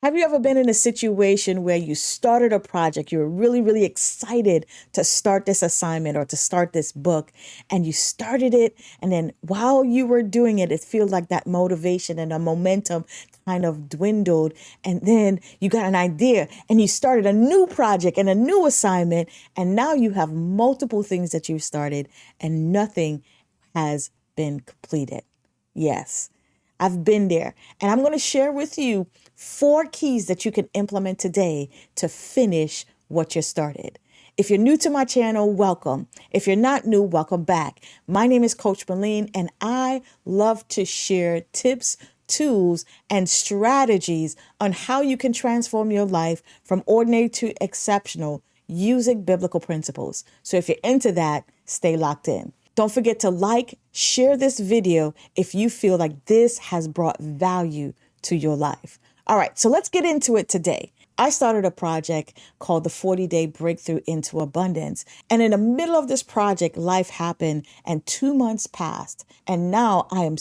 Have you ever been in a situation where you started a project, you were really, really excited to start this assignment or to start this book, and you started it, and then while you were doing it, it feels like that motivation and the momentum kind of dwindled, and then you got an idea and you started a new project and a new assignment, and now you have multiple things that you've started and nothing has been completed. Yes. I've been there, and I'm going to share with you 4 keys that you can implement today to finish what you started. If you're new to my channel, welcome. If you're not new, welcome back. My name is Coach Malene, and I love to share tips, tools, and strategies on how you can transform your life from ordinary to exceptional using biblical principles. So if you're into that, stay locked in. Don't forget to like, share this video if you feel like this has brought value to your life. All right, so let's get into it today. I started a project called the 40-Day Breakthrough into Abundance. And in the middle of this project, life happened and 2 months passed. And now I am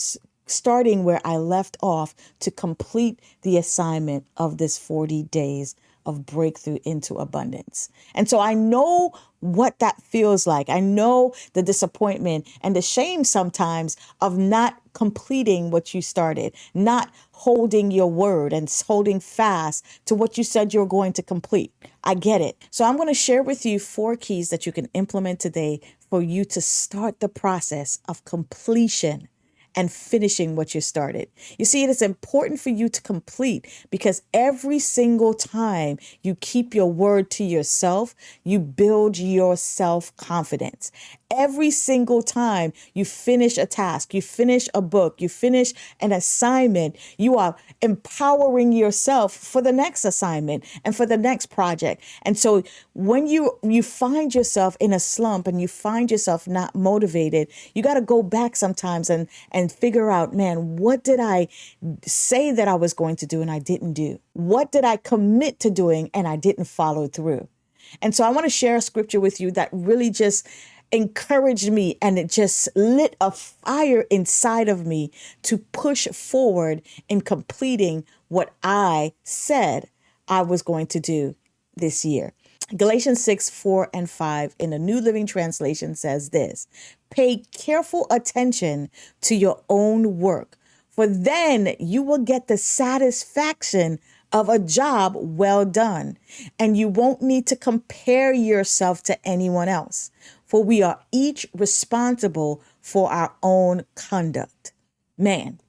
starting where I left off to complete the assignment of this 40 days of breakthrough into abundance. And so I know what that feels like. I know the disappointment and the shame sometimes of not completing what you started, not holding your word and holding fast to what you said you're going to complete. I get it. So I'm going to share with you 4 keys that you can implement today for you to start the process of completion and finishing what you started. You see, it is important for you to complete because every single time you keep your word to yourself, you build your self-confidence. Every single time you finish a task, you finish a book, you finish an assignment, you are empowering yourself for the next assignment and for the next project. And so when you find yourself in a slump and you find yourself not motivated, you got to go back sometimes and figure out, man, what did I say that I was going to do and I didn't do? What did I commit to doing and I didn't follow through? And so I want to share a scripture with you that really just encouraged me, and it just lit a fire inside of me to push forward in completing what I said I was going to do this year. Galatians 6:4-5 in the New Living Translation says this: pay careful attention to your own work, for then you will get the satisfaction of a job well done, and you won't need to compare yourself to anyone else, for we are each responsible for our own conduct. Man,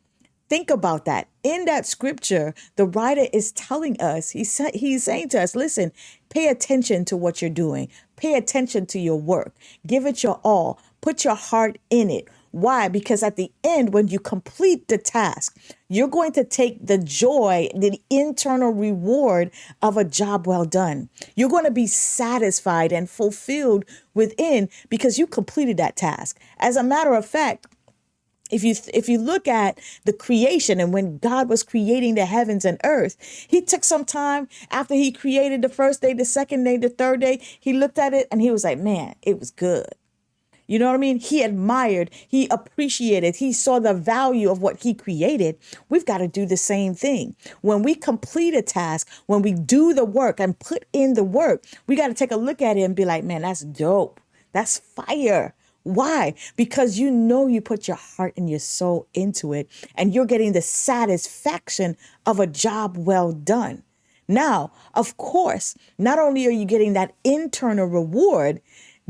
think about that. In that scripture, the writer is telling us, he's saying to us, listen, pay attention to what you're doing. Pay attention to your work. Give it your all. Put your heart in it. Why? Because at the end, when you complete the task, you're going to take the joy, the internal reward of a job well done. You're going to be satisfied and fulfilled within because you completed that task. As a matter of fact, if you look at the creation and when God was creating the heavens and earth, he took some time after he created the first day, the second day, the third day. He looked at it and he was like, man, it was good. You know what I mean? He admired, he appreciated, he saw the value of what he created. We've got to do the same thing. When we complete a task, when we do the work and put in the work, we got to take a look at it and be like, man, that's dope. That's fire. Why? Because you know you put your heart and your soul into it and you're getting the satisfaction of a job well done. Now, of course, not only are you getting that internal reward,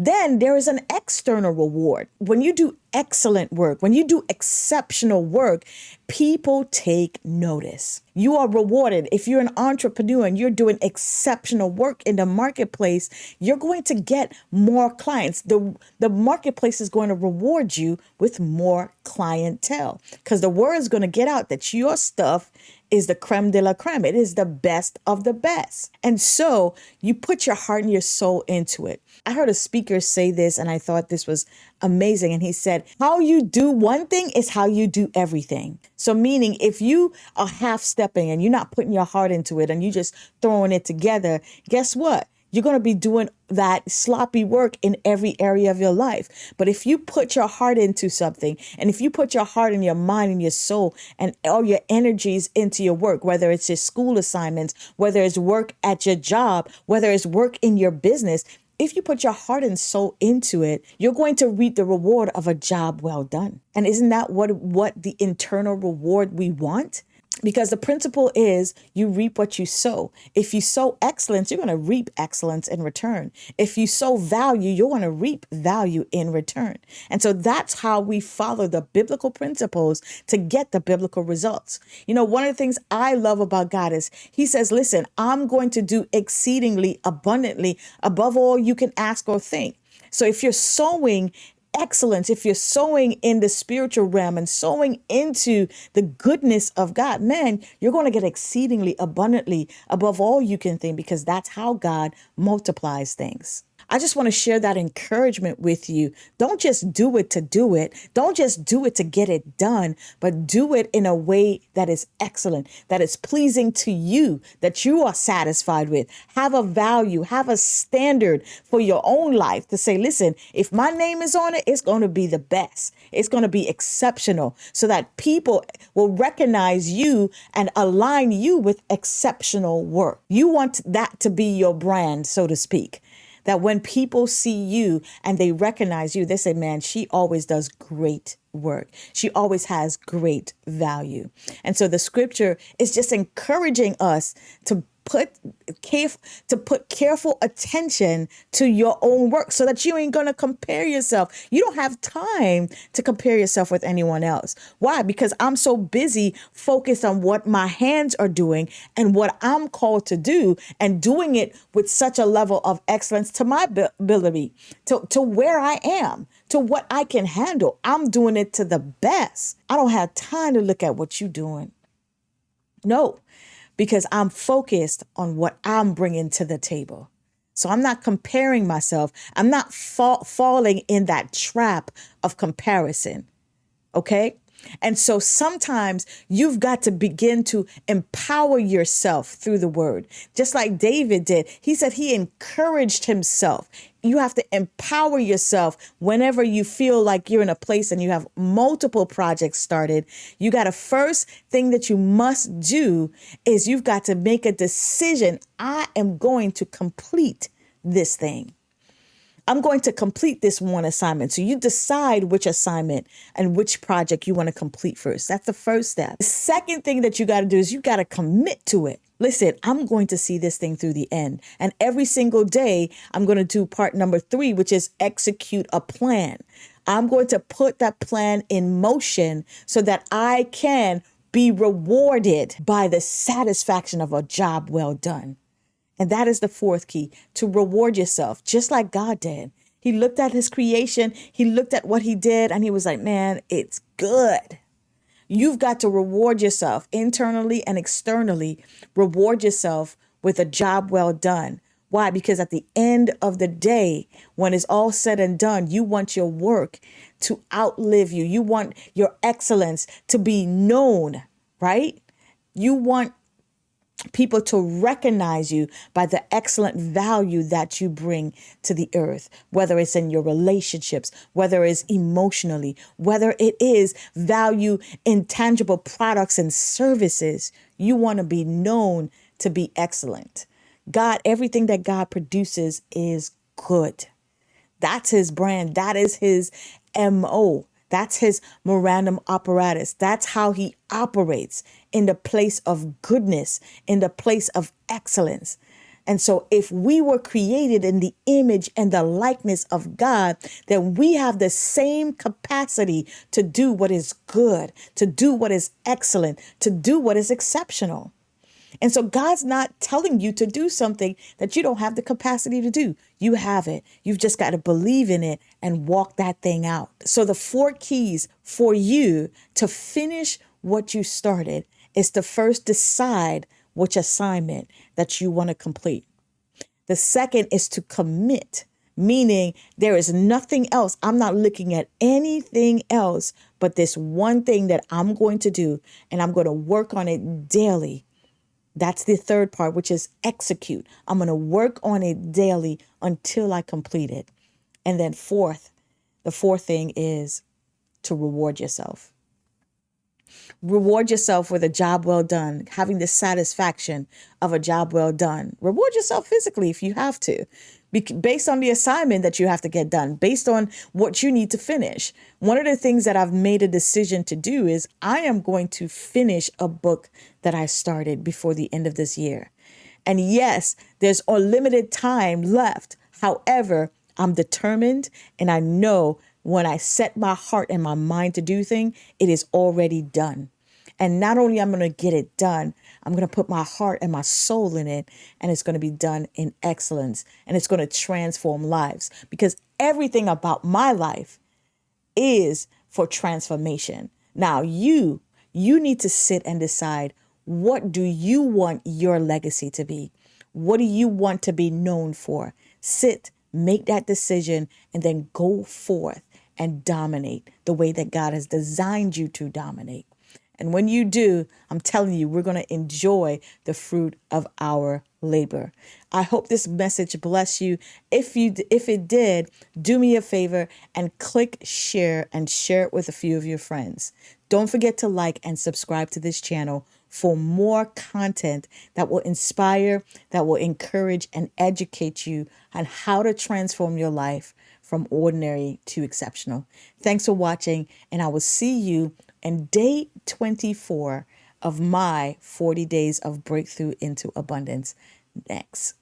then there is an external reward. When you do excellent work, when you do exceptional work, people take notice. You are rewarded. If you're an entrepreneur and you're doing exceptional work in the marketplace, you're going to get more clients. The marketplace is going to reward you with more clientele because the word is going to get out that your stuff is the creme de la creme. It is the best of the best. And so you put your heart and your soul into it. I heard a speaker say this and I thought this was amazing. And he said, how you do one thing is how you do everything. So meaning if you are half stepping and you're not putting your heart into it and you just throwing it together, guess what? You're going to be doing that sloppy work in every area of your life. But if you put your heart into something, and if you put your heart and your mind and your soul and all your energies into your work, whether it's your school assignments, whether it's work at your job, whether it's work in your business, if you put your heart and soul into it, you're going to reap the reward of a job well done. And isn't that what the internal reward we want? Because the principle is you reap what you sow. If you sow excellence, you're going to reap excellence in return. If you sow value, you're going to reap value in return. And so that's how we follow the biblical principles to get the biblical results. You know, one of the things I love about God is he says, listen, I'm going to do exceedingly abundantly above all you can ask or think. So if you're sowing excellence, if you're sowing in the spiritual realm and sowing into the goodness of God, man, you're going to get exceedingly abundantly above all you can think, because that's how God multiplies things. I just want to share that encouragement with you. Don't just do it to do it. Don't just do it to get it done, but do it in a way that is excellent, that is pleasing to you, that you are satisfied with. Have a value, have a standard for your own life to say, listen, if my name is on it, it's going to be the best. It's going to be exceptional so that people will recognize you and align you with exceptional work. You want that to be your brand, so to speak. That when people see you and they recognize you, they say, man, she always does great work. She always has great value. And so the scripture is just encouraging us to put careful attention to your own work so that you ain't going to compare yourself. You don't have time to compare yourself with anyone else. Why? Because I'm so busy focused on what my hands are doing and what I'm called to do, and doing it with such a level of excellence to my ability, to where I am, to what I can handle. I'm doing it to the best. I don't have time to look at what you're doing. No, because I'm focused on what I'm bringing to the table. So I'm not comparing myself. I'm not falling in that trap of comparison. Okay? And so sometimes you've got to begin to empower yourself through the word, just like David did. He said he encouraged himself. You have to empower yourself whenever you feel like you're in a place and you have multiple projects started. You got to, first thing that you must do is you've got to make a decision. I am going to complete this thing. I'm going to complete this one assignment. So you decide which assignment and which project you want to complete first. That's the first step. The second thing that you got to do is you got to commit to it. Listen, I'm going to see this thing through the end. And every single day, I'm going to do part number 3, which is execute a plan. I'm going to put that plan in motion so that I can be rewarded by the satisfaction of a job well done. And that is the fourth key, to reward yourself, just like God did. He looked at his creation. He looked at what he did and he was like, man, it's good. You've got to reward yourself internally and externally. Reward yourself with a job well done. Why? Because at the end of the day, when it's all said and done, you want your work to outlive you. You want your excellence to be known, right? You want people to recognize you by the excellent value that you bring to the earth, whether it's in your relationships, whether it's emotionally, whether it is value in tangible products and services. You want to be known to be excellent. God, everything that God produces is good. That's his brand. That is his MO. That's his memorandum apparatus. That's how he operates, in the place of goodness, in the place of excellence. And so if we were created in the image and the likeness of God, then we have the same capacity to do what is good, to do what is excellent, to do what is exceptional. And so God's not telling you to do something that you don't have the capacity to do. You have it. You've just got to believe in it and walk that thing out. So the 4 keys for you to finish what you started is to first decide which assignment that you want to complete. The second is to commit, meaning there is nothing else. I'm not looking at anything else but this one thing that I'm going to do, and I'm going to work on it daily. That's the third part, which is execute. I'm going to work on it daily until I complete it. And then the fourth thing is to reward yourself. Reward yourself with a job well done, having the satisfaction of a job well done. Reward yourself physically if you have to, based on the assignment that you have to get done, based on what you need to finish. One of the things that I've made a decision to do is I am going to finish a book that I started before the end of this year. And yes, there's a limited time left. However, I'm determined, and I know when I set my heart and my mind to do thing, it is already done. And not only I'm going to get it done, I'm going to put my heart and my soul in it, and it's going to be done in excellence, and it's going to transform lives, because everything about my life is for transformation. Now, you need to sit and decide, what do you want your legacy to be? What do you want to be known for? Sit, make that decision, and then go forth and dominate the way that God has designed you to dominate. And when you do, I'm telling you, we're going to enjoy the fruit of our labor. I hope this message bless you. If it did, do me a favor and click share and share it with a few of your friends. Don't forget to like and subscribe to this channel for more content that will inspire, that will encourage and educate you on how to transform your life from ordinary to exceptional. Thanks for watching, and I will see you in day 24 of my 40 days of breakthrough into abundance next.